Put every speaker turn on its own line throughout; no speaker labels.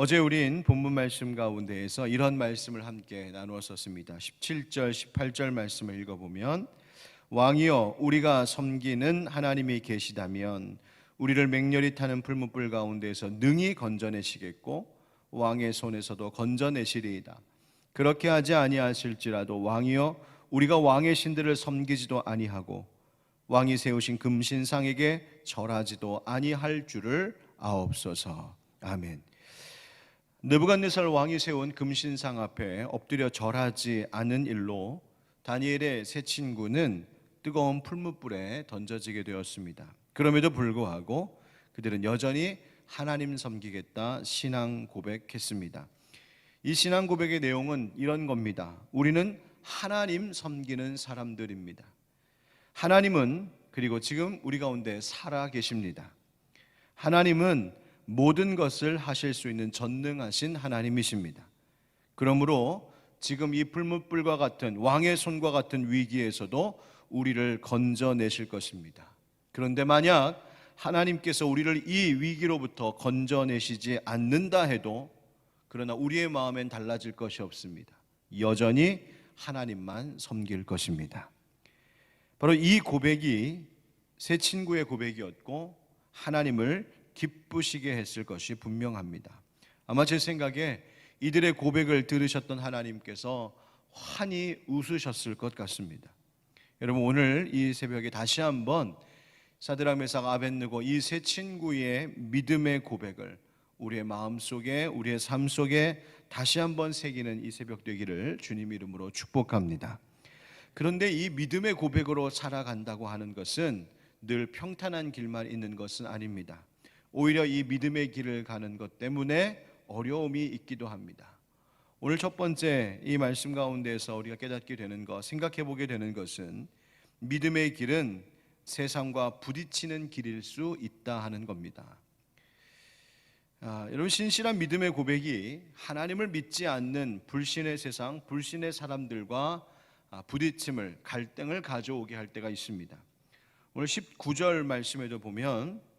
어제 우린 본문 말씀 가운데에서 이런 말씀을 함께 나누었었습니다. 17절, 18절 말씀을 읽어보면 왕이여 우리가 섬기는 하나님이 계시다면 우리를 맹렬히 타는 풀무불 가운데에서 능히 건져내시겠고 왕의 손에서도 건져내시리이다. 그렇게 하지 아니하실지라도 왕이여 우리가 왕의 신들을 섬기지도 아니하고 왕이 세우신 금신상에게 절하지도 아니할 줄을 아옵소서. 아멘. 느부갓네살 왕이 세운 금신상 앞에 엎드려 절하지 않은 일로 다니엘의 세 친구는 뜨거운 풀무불에 던져지게 되었습니다. 그럼에도 불구하고 그들은 여전히 하나님 섬기겠다 신앙 고백했습니다. 이 신앙 고백의 내용은 이런 겁니다. 우리는 하나님 섬기는 사람들입니다. 하나님은 그리고 지금 우리 가운데 살아 계십니다. 하나님은 모든 것을 하실 수 있는 전능하신 하나님이십니다. 그러므로 지금 이 풀무불과 같은 왕의 손과 같은 위기에서도 우리를 건져내실 것입니다. 그런데 만약 하나님께서 우리를 이 위기로부터 건져내시지 않는다 해도 그러나 우리의 마음엔 달라질 것이 없습니다. 여전히 하나님만 섬길 것입니다. 바로 이 고백이 세 친구의 고백이었고 하나님을 기쁘시게 했을 것이 분명합니다. 아마 제 생각에 이들의 고백을 들으셨던 하나님께서 환히 웃으셨을 것 같습니다. 여러분, 오늘 이 새벽에 다시 한번 사드락 메삭 아벳느고 이 세 친구의 믿음의 고백을 우리의 마음속에, 우리의 삶 속에 다시 한번 새기는 이 새벽 되기를 주님 이름으로 축복합니다. 그런데 이 믿음의 고백으로 살아간다고 하는 것은 늘 평탄한 길만 있는 것은 아닙니다. 오히려 이 믿음의 길을 가는 것 때문에 어려움이 있기도 합니다. 오늘 첫 번째 이 말씀 가운데서 우리가 깨닫게 되는 것, 생각해 보게 되는 것은 믿음의 길은 세상과 부딪히는 길일 수 있다 하는 겁니다. 여러분, 신실한 믿음의 고백이 하나님을 믿지 않는 불신의 세상, 불신의 사람들과 부딪힘을, 갈등을 가져오게 할 때가 있습니다. 오늘 19절 말씀에도 보면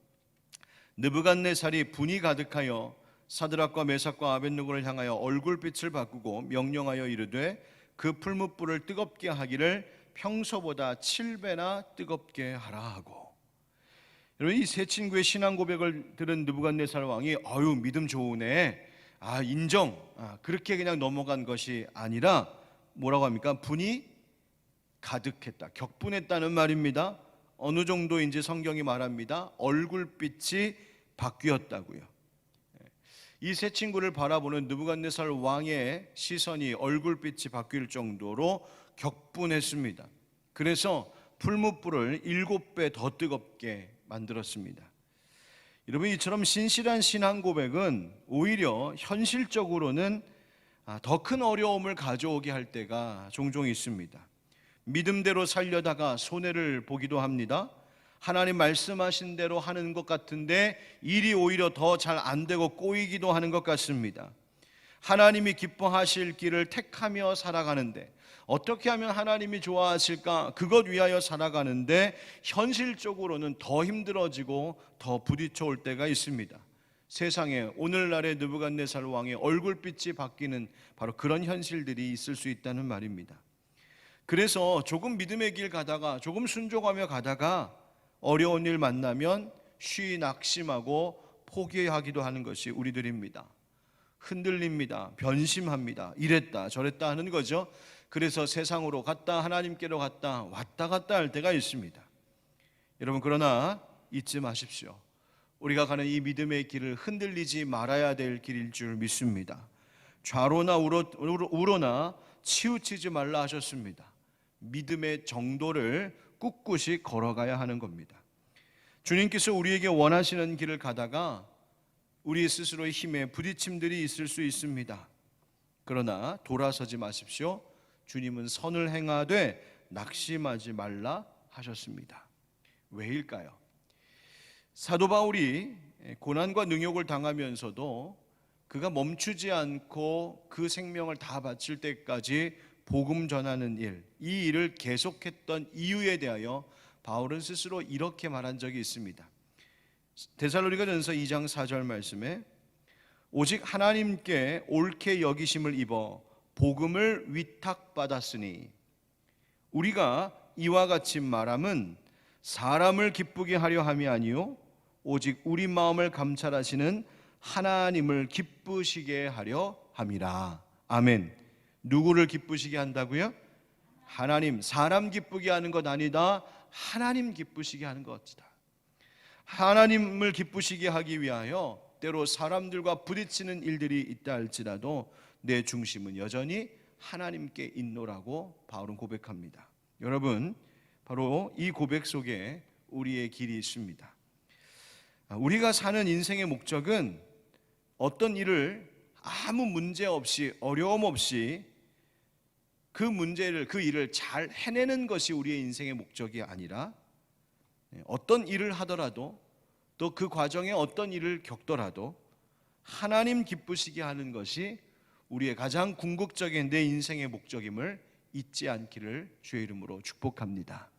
느부갓네살이 분이 가득하여 사드락과 메삭과 아벳느고를 향하여 얼굴빛을 바꾸고 명령하여 이르되 그 풀무불을 뜨겁게 하기를 평소보다 7배나 뜨겁게 하라 하고. 여러분, 이 세 친구의 신앙 고백을 들은 느부갓네살 왕이 아유 믿음 좋으네, 인정, 그렇게 그냥 넘어간 것이 아니라 뭐라고 합니까? 분이 가득했다, 격분했다는 말입니다. 어느 정도인지 성경이 말합니다. 얼굴빛이 바뀌었다고요. 이 세 친구를 바라보는 느부갓네살 왕의 시선이 얼굴빛이 바뀔 정도로 격분했습니다. 그래서 풀무불을 7배 더 뜨겁게 만들었습니다. 여러분, 이처럼 신실한 신앙 고백은 오히려 현실적으로는 더 큰 어려움을 가져오게 할 때가 종종 있습니다. 믿음대로 살려다가 손해를 보기도 합니다. 하나님 말씀하신 대로 하는 것 같은데 일이 오히려 더 잘 안 되고 꼬이기도 하는 것 같습니다. 하나님이 기뻐하실 길을 택하며 살아가는데 어떻게 하면 하나님이 좋아하실까, 그것 위하여 살아가는데 현실적으로는 더 힘들어지고 더 부딪혀올 때가 있습니다. 세상에 오늘날의 느부갓네살 왕의 얼굴빛이 바뀌는 바로 그런 현실들이 있을 수 있다는 말입니다. 그래서 조금 믿음의 길 가다가, 조금 순종하며 가다가 어려운 일 만나면 쉬이 낙심하고 포기하기도 하는 것이 우리들입니다. 흔들립니다. 변심합니다. 이랬다 저랬다 하는 거죠. 그래서 세상으로 갔다 하나님께로 갔다 왔다 갔다 할 때가 있습니다. 여러분, 그러나 잊지 마십시오. 우리가 가는 이 믿음의 길을 흔들리지 말아야 될 길일 줄 믿습니다. 좌로나 우로나 치우치지 말라 하셨습니다. 믿음의 정도를 꿋꿋이 걸어가야 하는 겁니다. 주님께서 우리에게 원하시는 길을 가다가 우리 스스로의 힘에 부딪힘들이 있을 수 있습니다. 그러나 돌아서지 마십시오. 주님은 선을 행하되 낙심하지 말라 하셨습니다. 왜일까요? 사도 바울이 고난과 능욕을 당하면서도 그가 멈추지 않고 그 생명을 다 바칠 때까지 복음 전하는 일, 이 일을 계속했던 이유에 대하여 바울은 스스로 이렇게 말한 적이 있습니다. 데살로니가전서 2장 4절 말씀에 오직 하나님께 옳게 여기심을 입어 복음을 위탁받았으니 우리가 이와 같이 말함은 사람을 기쁘게 하려 함이 아니요 오직 우리 마음을 감찰하시는 하나님을 기쁘시게 하려 함이라. 아멘. 누구를 기쁘시게 한다고요? 하나님. 사람 기쁘게 하는 것 아니다. 하나님 기쁘시게 하는 것이다. 하나님을 기쁘시게 하기 위하여 때로 사람들과 부딪히는 일들이 있다 할지라도 내 중심은 여전히 하나님께 있노라고 바울은 고백합니다. 여러분, 바로 이 고백 속에 우리의 길이 있습니다. 우리가 사는 인생의 목적은 어떤 일을 아무 문제 없이, 어려움 없이 그 일을 잘 해내는 것이 우리의 인생의 목적이 아니라 어떤 일을 하더라도 또 그 과정에 어떤 일을 겪더라도 하나님 기쁘시게 하는 것이 우리의 가장 궁극적인 내 인생의 목적임을 잊지 않기를 주의 이름으로 축복합니다.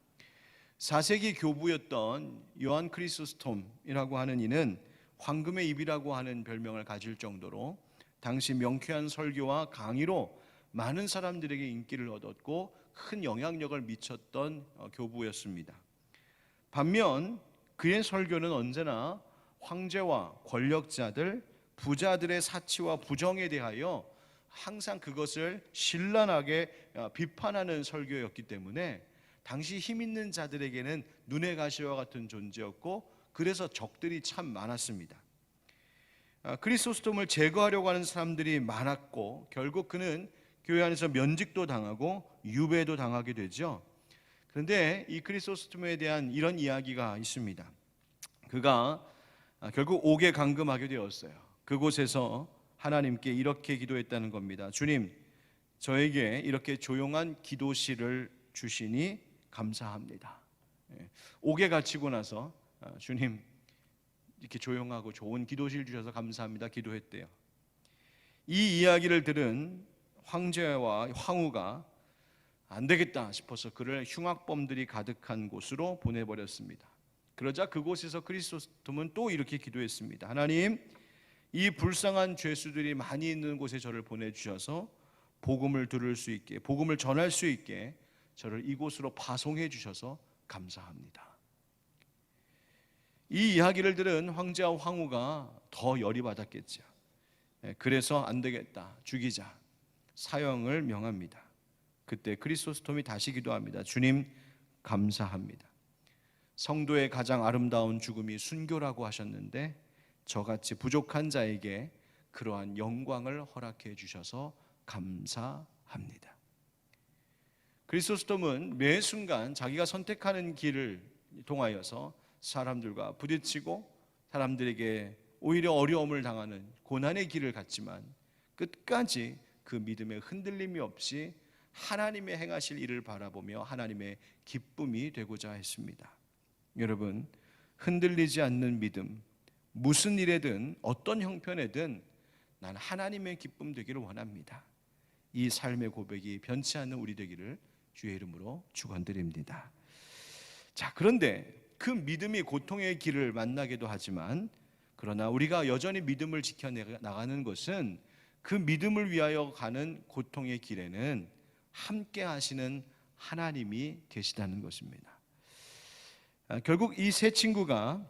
4세기 교부였던 요한 크리소스톰이라고 하는 이는 황금의 입이라고 하는 별명을 가질 정도로 당시 명쾌한 설교와 강의로 많은 사람들에게 인기를 얻었고 큰 영향력을 미쳤던 교부였습니다. 반면 그의 설교는 언제나 황제와 권력자들, 부자들의 사치와 부정에 대하여 항상 그것을 신랄하게 비판하는 설교였기 때문에 당시 힘 있는 자들에게는 눈의 가시와 같은 존재였고 그래서 적들이 참 많았습니다. 크리소스톰을 제거하려고 하는 사람들이 많았고 결국 그는 교회 안에서 면직도 당하고 유배도 당하게 되죠. 그런데 이 크리소스톰에 대한 이런 이야기가 있습니다. 그가 결국 옥에 감금하게 되었어요. 그곳에서 하나님께 이렇게 기도했다는 겁니다. 주님, 저에게 이렇게 조용한 기도실을 주시니 감사합니다. 옥에 갇히고 나서 주님, 이렇게 조용하고 좋은 기도실 주셔서 감사합니다 기도했대요. 이 이야기를 들은 황제와 황후가 안 되겠다 싶어서 그를 흉악범들이 가득한 곳으로 보내버렸습니다. 그러자 그곳에서 크리소스톰은 또 이렇게 기도했습니다. 하나님, 이 불쌍한 죄수들이 많이 있는 곳에 저를 보내주셔서 복음을 들을 수 있게, 복음을 전할 수 있게 저를 이곳으로 파송해 주셔서 감사합니다. 이 이야기를 들은 황제와 황후가 더 열이 받았겠죠. 그래서 안 되겠다, 죽이자, 사형을 명합니다. 그때 크리소스톰이 다시 기도합니다. 주님, 감사합니다. 성도의 가장 아름다운 죽음이 순교라고 하셨는데 저같이 부족한 자에게 그러한 영광을 허락해 주셔서 감사합니다. 크리소스톰은 매 순간 자기가 선택하는 길을 통하여서 사람들과 부딪히고 사람들에게 오히려 어려움을 당하는 고난의 길을 갔지만 끝까지 그 믿음에 흔들림이 없이 하나님의 행하실 일을 바라보며 하나님의 기쁨이 되고자 했습니다. 여러분, 흔들리지 않는 믿음, 무슨 일에든 어떤 형편에든 난 하나님의 기쁨 되기를 원합니다. 이 삶의 고백이 변치 않는 우리 되기를 주의 이름으로 축원드립니다. 자, 그런데 그 믿음이 고통의 길을 만나기도 하지만 그러나 우리가 여전히 믿음을 지켜나가는 것은 그 믿음을 위하여 가는 고통의 길에는 함께 하시는 하나님이 계시다는 것입니다. 결국 이 세 친구가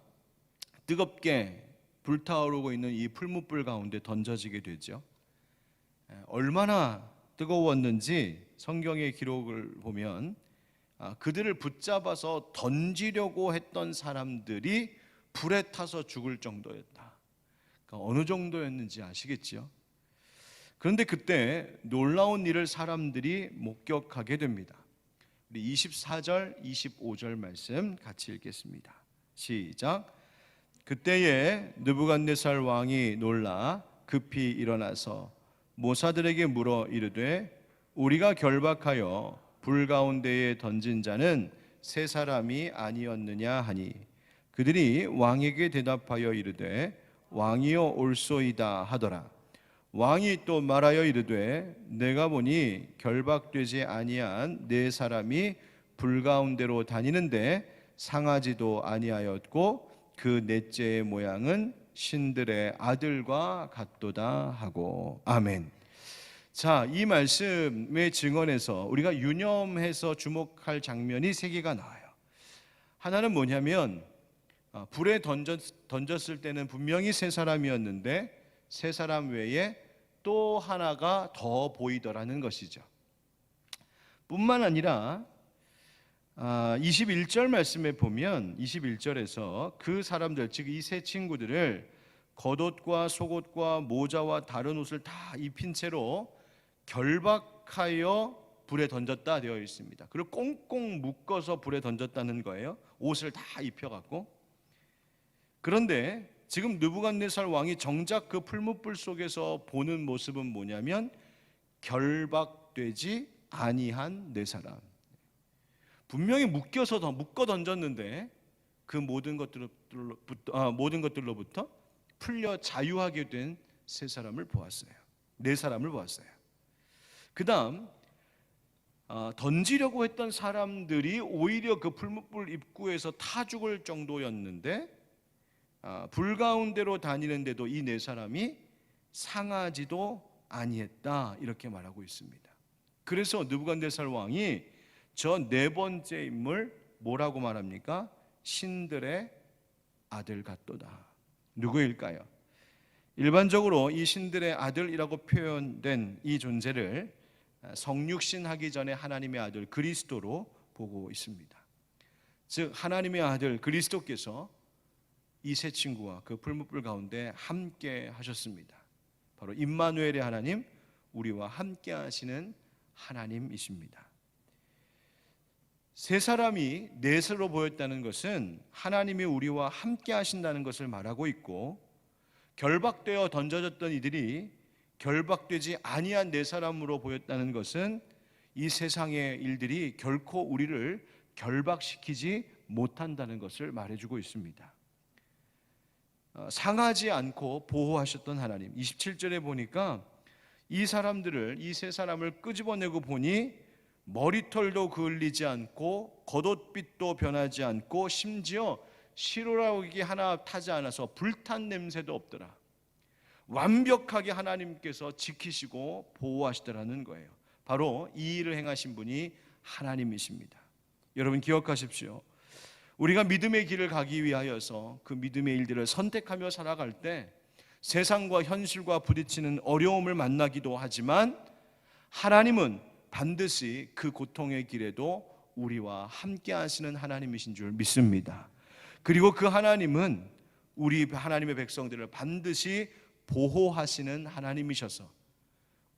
뜨겁게 불타오르고 있는 이 풀무불 가운데 던져지게 되죠. 얼마나 뜨거웠는지 성경의 기록을 보면 그들을 붙잡아서 던지려고 했던 사람들이 불에 타서 죽을 정도였다. 그러니까 어느 정도였는지 아시겠죠? 그런데 그때 놀라운 일을 사람들이 목격하게 됩니다. 우리 24절, 25절 말씀 같이 읽겠습니다. 시작. 그때에 느부갓네살 왕이 놀라 급히 일어나서 모사들에게 물어 이르되 우리가 결박하여 불 가운데에 던진 자는 세 사람이 아니었느냐 하니 그들이 왕에게 대답하여 이르되 왕이여 올소이다 하더라. 왕이 또 말하여 이르되 내가 보니 결박되지 아니한 네 사람이 불 가운데로 다니는데 상하지도 아니하였고 그 넷째의 모양은 신들의 아들과 같도다 하고. 아멘. 자, 이 말씀의 증언에서 우리가 유념해서 주목할 장면이 세 개가 나와요. 하나는 뭐냐면 불에 던졌을 때는 분명히 세 사람이었는데 세 사람 외에 또 하나가 더 보이더라는 것이죠. 뿐만 아니라 21절 말씀에 보면 21절에서 그 사람들, 즉 이 세 친구들을 겉옷과 속옷과 모자와 다른 옷을 다 입힌 채로 결박하여 불에 던졌다 되어 있습니다. 그리고 꽁꽁 묶어서 불에 던졌다는 거예요. 옷을 다 입혀갖고. 그런데 지금 느부갓네살 왕이 정작 그 풀무불 속에서 보는 모습은 뭐냐면 결박되지 아니한 네 사람. 분명히 묶어 던졌는데 그 모든 것들로부터 풀려 자유하게 된 세 사람을 보았어요. 네 사람을 보았어요. 그 다음 던지려고 했던 사람들이 오히려 그 풀무불 입구에서 타 죽을 정도였는데 불 가운데로 다니는데도 이 네 사람이 상하지도 아니했다, 이렇게 말하고 있습니다. 그래서 느부갓네살 왕이 저 네 번째 인물 뭐라고 말합니까? 신들의 아들 같도다. 누구일까요? 일반적으로 이 신들의 아들이라고 표현된 이 존재를 성육신 하기 전에 하나님의 아들 그리스도로 보고 있습니다. 즉 하나님의 아들 그리스도께서 이 세 친구와 그 풀무불 가운데 함께 하셨습니다. 바로 임마누엘의 하나님, 우리와 함께 하시는 하나님이십니다. 세 사람이 넷으로 보였다는 것은 하나님이 우리와 함께 하신다는 것을 말하고 있고, 결박되어 던져졌던 이들이 결박되지 아니한 네 사람으로 보였다는 것은 이 세상의 일들이 결코 우리를 결박시키지 못한다는 것을 말해주고 있습니다. 상하지 않고 보호하셨던 하나님. 27절에 보니까 이 세 사람을 끄집어내고 보니 머리털도 그을리지 않고 겉옷빛도 변하지 않고 심지어 시루라기 하나 타지 않아서 불탄 냄새도 없더라. 완벽하게 하나님께서 지키시고 보호하시더라는 거예요. 바로 이 일을 행하신 분이 하나님이십니다. 여러분 기억하십시오. 우리가 믿음의 길을 가기 위하여서 그 믿음의 일들을 선택하며 살아갈 때 세상과 현실과 부딪히는 어려움을 만나기도 하지만 하나님은 반드시 그 고통의 길에도 우리와 함께 하시는 하나님이신 줄 믿습니다. 그리고 그 하나님은 우리 하나님의 백성들을 반드시 보호하시는 하나님이셔서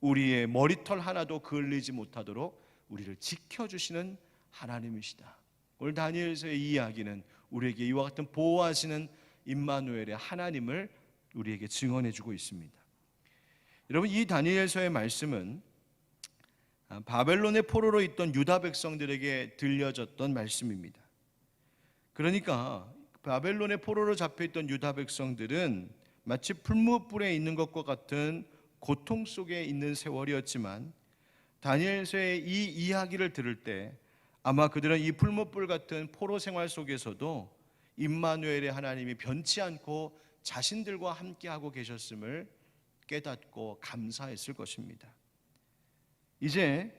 우리의 머리털 하나도 그을리지 못하도록 우리를 지켜주시는 하나님이시다. 오늘 다니엘서의 이 이야기는 우리에게 이와 같은 보호하시는 임마누엘의 하나님을 우리에게 증언해주고 있습니다. 여러분, 이 다니엘서의 말씀은 바벨론의 포로로 있던 유다 백성들에게 들려졌던 말씀입니다. 그러니까 바벨론의 포로로 잡혀있던 유다 백성들은 마치 풀무불에 있는 것과 같은 고통 속에 있는 세월이었지만 다니엘서의 이 이야기를 들을 때 아마 그들은 이 풀무불 같은 포로 생활 속에서도 임마누엘의 하나님이 변치 않고 자신들과 함께하고 계셨음을 깨닫고 감사했을 것입니다. 이제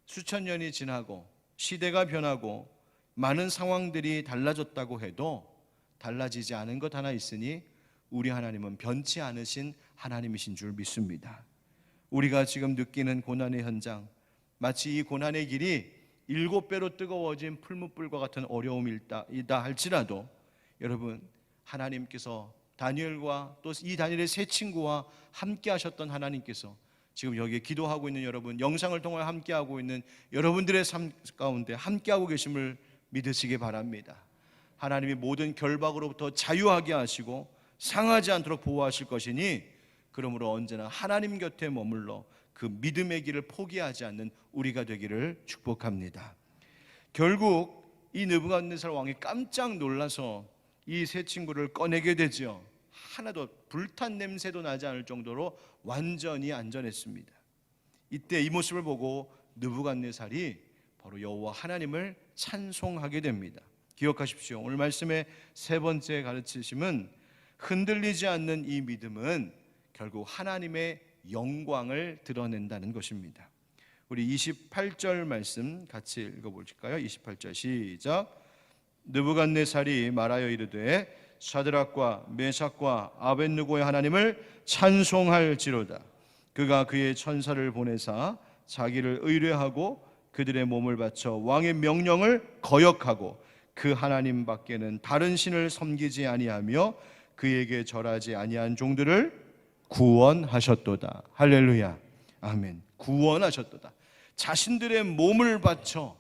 수천 년이 지나고 시대가 변하고 많은 상황들이 달라졌다고 해도 달라지지 않은 것 하나 있으니 우리 하나님은 변치 않으신 하나님이신 줄 믿습니다. 우리가 지금 느끼는 고난의 현장, 마치 이 고난의 길이 7배로 뜨거워진 풀무불과 같은 어려움이다 할지라도 여러분, 하나님께서 다니엘과 또 이 다니엘의 세 친구와 함께 하셨던 하나님께서 지금 여기에 기도하고 있는 여러분, 영상을 통해 함께하고 있는 여러분들의 삶 가운데 함께하고 계심을 믿으시기 바랍니다. 하나님이 모든 결박으로부터 자유하게 하시고 상하지 않도록 보호하실 것이니 그러므로 언제나 하나님 곁에 머물러 그 믿음의 길을 포기하지 않는 우리가 되기를 축복합니다. 결국 이 느부갓네살 왕이 깜짝 놀라서 이 세 친구를 꺼내게 되죠. 하나도 불탄 냄새도 나지 않을 정도로 완전히 안전했습니다. 이때 이 모습을 보고 느부갓네살이 바로 여호와 하나님을 찬송하게 됩니다. 기억하십시오. 오늘 말씀의 세 번째 가르치심은 흔들리지 않는 이 믿음은 결국 하나님의 영광을 드러낸다는 것입니다. 우리 28절 말씀 같이 읽어보실까요? 28절 시작. 느부갓네살이 말하여 이르되 사드락과 메삭과 아벳느고의 하나님을 찬송할지로다. 그가 그의 천사를 보내사 자기를 의뢰하고 그들의 몸을 바쳐 왕의 명령을 거역하고 그 하나님 밖에는 다른 신을 섬기지 아니하며 그에게 절하지 아니한 종들을 구원하셨도다. 할렐루야. 아멘. 구원하셨도다. 자신들의 몸을 바쳐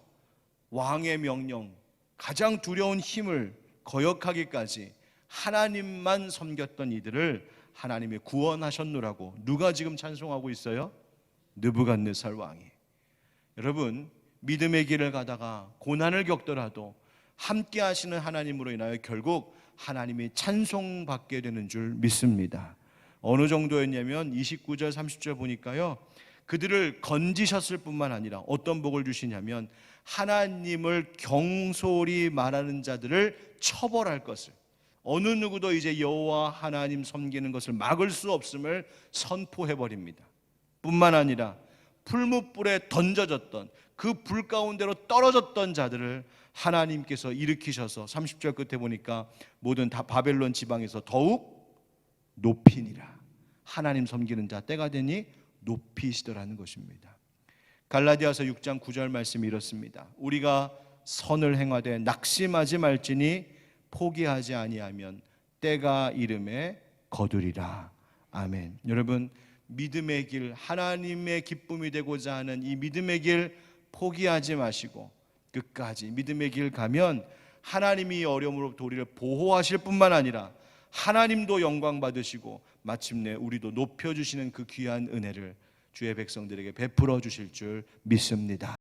왕의 명령, 가장 두려운 힘을 거역하기까지 하나님만 섬겼던 이들을 하나님이 구원하셨노라고 누가 지금 찬송하고 있어요? 느부갓네살 왕이. 여러분, 믿음의 길을 가다가 고난을 겪더라도 함께 하시는 하나님으로 인하여 결국 하나님이 찬송받게 되는 줄 믿습니다. 어느 정도였냐면 29절 30절 보니까요, 그들을 건지셨을 뿐만 아니라 어떤 복을 주시냐면 하나님을 경솔히 말하는 자들을 처벌할 것을, 어느 누구도 이제 여호와 하나님 섬기는 것을 막을 수 없음을 선포해 버립니다. 뿐만 아니라 풀무불에 던져졌던 그 불 가운데로 떨어졌던 자들을 하나님께서 일으키셔서 30절 끝에 보니까 모든 다 바벨론 지방에서 더욱 높이니라. 하나님 섬기는 자 때가 되니 높이시더라는 것입니다. 갈라디아서 6장 9절 말씀이 이렇습니다. 우리가 선을 행하되 낙심하지 말지니 포기하지 아니하면 때가 이름에 거두리라. 아멘. 여러분, 믿음의 길, 하나님의 기쁨이 되고자 하는 이 믿음의 길 포기하지 마시고 끝까지 믿음의 길 가면 하나님이 어려움으로부터 우리를 보호하실 뿐만 아니라 하나님도 영광 받으시고 마침내 우리도 높여주시는 그 귀한 은혜를 주의 백성들에게 베풀어 주실 줄 믿습니다.